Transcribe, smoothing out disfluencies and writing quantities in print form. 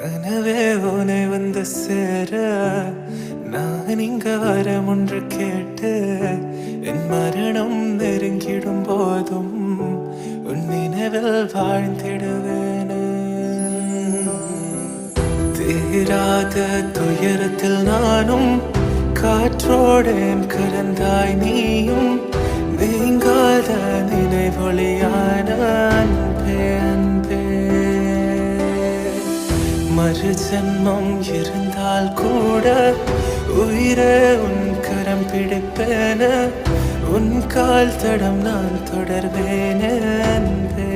கனவே உனை வந்து சேர நான் இங்க வரம் ஒன்று கேட்டு என் மரணம் நெருங்கிடும் போதும் உன் நினைவில் வாழ்ந்திடுவேன். தீராத துயரத்தில் நானும் காற்றோடேன் கலந்தாய் நீயும் நீங்காத நினைவொளியான அன்பே அன்பே. மறு ஜென்மம் இருந்தால் கூட உயிரே உன் கரம் பிடிப்பேன உன் கால் தடம் நான் தொடர்வேன் அன்பே.